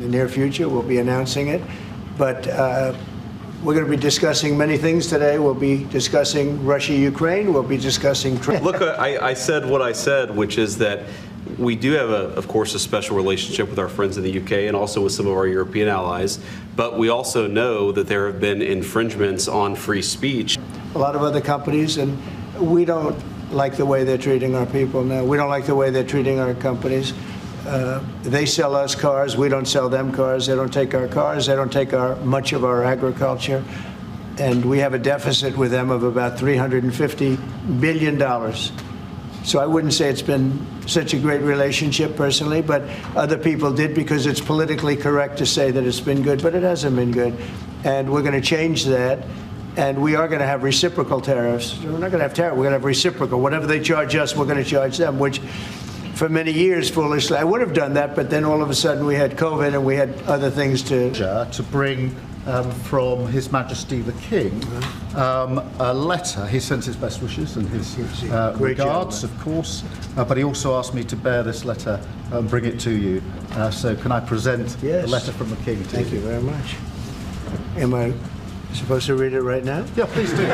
the near future. We'll be announcing it. But we're going to be discussing many things today. We'll be discussing Russia-Ukraine. We'll be discussing trade. Look, I said what I said, which is that we do have, of course, a special relationship with our friends in the UK and also with some of our European allies. But we also know that there have been infringements on free speech. A lot of other companies, and we don't like the way they're treating our people now. We don't like the way they're treating our companies. They sell us cars. We don't sell them cars. They don't take our cars. They don't take much of our agriculture. And we have a deficit with them of about $350 billion. So I wouldn't say it's been such a great relationship personally, but other people did because it's politically correct to say that it's been good, but it hasn't been good. And we're going to change that. And we are going to have reciprocal tariffs. We're not going to have tariffs. We're going to have reciprocal. Whatever they charge us, we're going to charge them, which for many years, foolishly, I would have done that. But then all of a sudden we had COVID and we had other things to bring from His Majesty the King a letter. He sends his best wishes and his regards, of course. But he also asked me to bear this letter and bring it to you. So can I present the letter from the King to you? Thank you very much. Am I supposed to read it right now? Yeah, please do.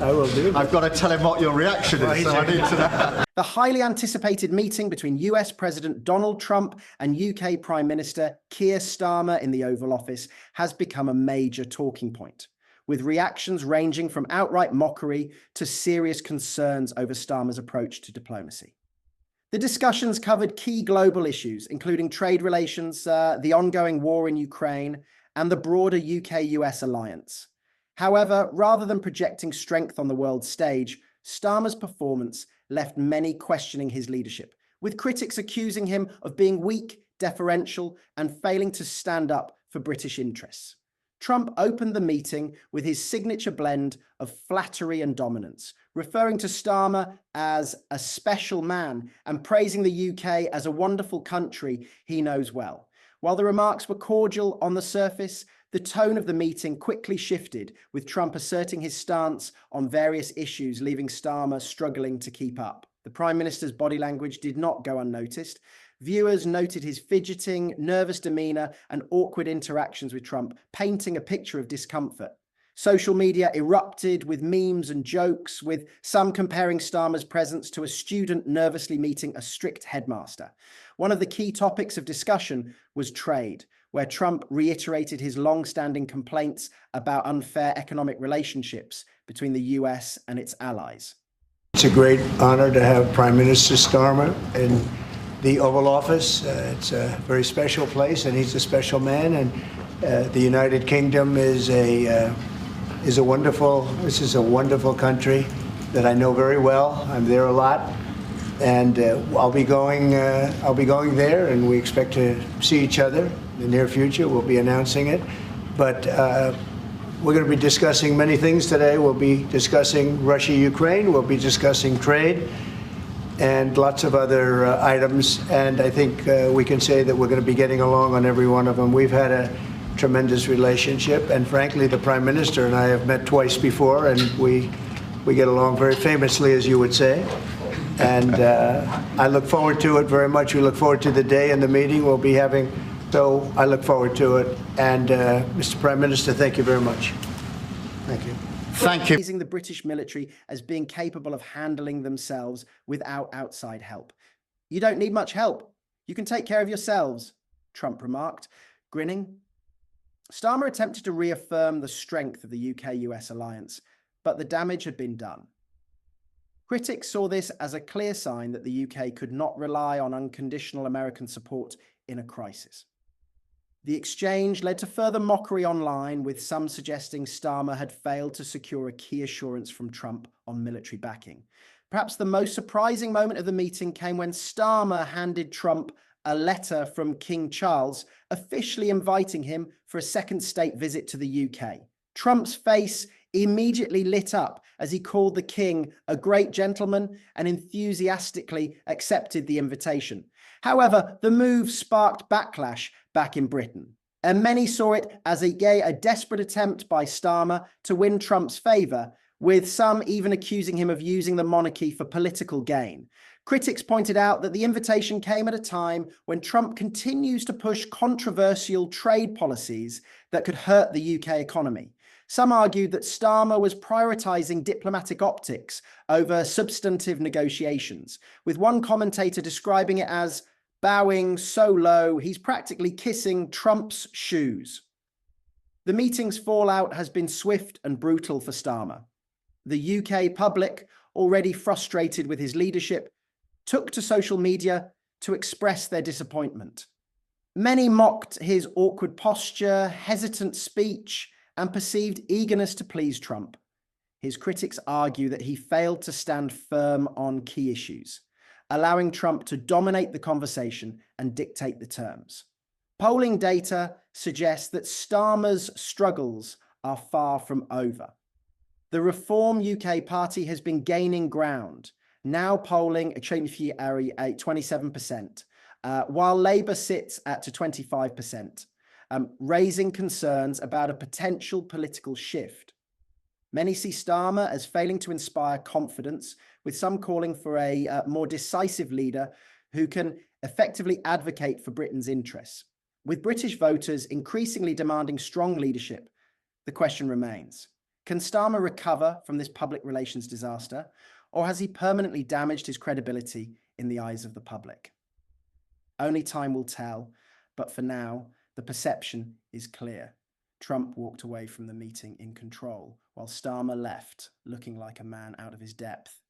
I will do. I've got to tell him what your reaction is, so I need to know. The highly anticipated meeting between US President Donald Trump and UK Prime Minister Keir Starmer in the Oval Office has become a major talking point, with reactions ranging from outright mockery to serious concerns over Starmer's approach to diplomacy. The discussions covered key global issues, including trade relations, the ongoing war in Ukraine, and the broader UK-US alliance. However, rather than projecting strength on the world stage, Starmer's performance left many questioning his leadership, with critics accusing him of being weak, deferential, and failing to stand up for British interests. Trump opened the meeting with his signature blend of flattery and dominance, referring to Starmer as a special man and praising the UK as a wonderful country he knows well. While the remarks were cordial on the surface, the tone of the meeting quickly shifted, with Trump asserting his stance on various issues, leaving Starmer struggling to keep up. The Prime Minister's body language did not go unnoticed. Viewers noted his fidgeting, nervous demeanor and awkward interactions with Trump, painting a picture of discomfort. Social media erupted with memes and jokes, with some comparing Starmer's presence to a student nervously meeting a strict headmaster. One of the key topics of discussion was trade, where Trump reiterated his long-standing complaints about unfair economic relationships between the US and its allies. It's a great honor to have Prime Minister Starmer in the Oval Office. It's a very special place, and he's a special man. And the United Kingdom is a wonderful country that I know very well. I'm there a lot, and I'll be going there, and we expect to see each other in the near future. We'll be announcing it, but we're going to be discussing many things today. We'll be discussing Russia-Ukraine. We'll be discussing trade and lots of other items. And I think we can say that we're going to be getting along on every one of them. We've had a tremendous relationship, and frankly, the Prime Minister and I have met twice before, and we get along very famously, as you would say. And I look forward to it very much. We look forward to the day and the meeting we'll be having. So I look forward to it. And Mr. Prime Minister, thank you very much. Thank you. Thank you. Praising the British military as being capable of handling themselves without outside help. You don't need much help. You can take care of yourselves, Trump remarked, grinning. Starmer attempted to reaffirm the strength of the UK-US alliance, but the damage had been done. Critics saw this as a clear sign that the UK could not rely on unconditional American support in a crisis. The exchange led to further mockery online, with some suggesting Starmer had failed to secure a key assurance from Trump on military backing. Perhaps the most surprising moment of the meeting came when Starmer handed Trump a letter from King Charles, officially inviting him for a second state visit to the UK. Trump's face immediately lit up as he called the king a great gentleman and enthusiastically accepted the invitation. However, the move sparked backlash back in Britain, and many saw it as a desperate attempt by Starmer to win Trump's favor, with some even accusing him of using the monarchy for political gain. Critics pointed out that the invitation came at a time when Trump continues to push controversial trade policies that could hurt the UK economy. Some argued that Starmer was prioritising diplomatic optics over substantive negotiations, with one commentator describing it as bowing so low he's practically kissing Trump's shoes. The meeting's fallout has been swift and brutal for Starmer. The UK public, already frustrated with his leadership, took to social media to express their disappointment. Many mocked his awkward posture, hesitant speech, and perceived eagerness to please Trump. His critics argue that he failed to stand firm on key issues, allowing Trump to dominate the conversation and dictate the terms. Polling data suggests that Starmer's struggles are far from over. The Reform UK Party has been gaining ground, now polling at 27%, while Labour sits at 25%, raising concerns about a potential political shift. Many see Starmer as failing to inspire confidence, with some calling for a more decisive leader who can effectively advocate for Britain's interests. With British voters increasingly demanding strong leadership, the question remains: can Starmer recover from this public relations disaster, or has he permanently damaged his credibility in the eyes of the public? Only time will tell, but for now, the perception is clear. Trump walked away from the meeting in control, while Starmer left, looking like a man out of his depth.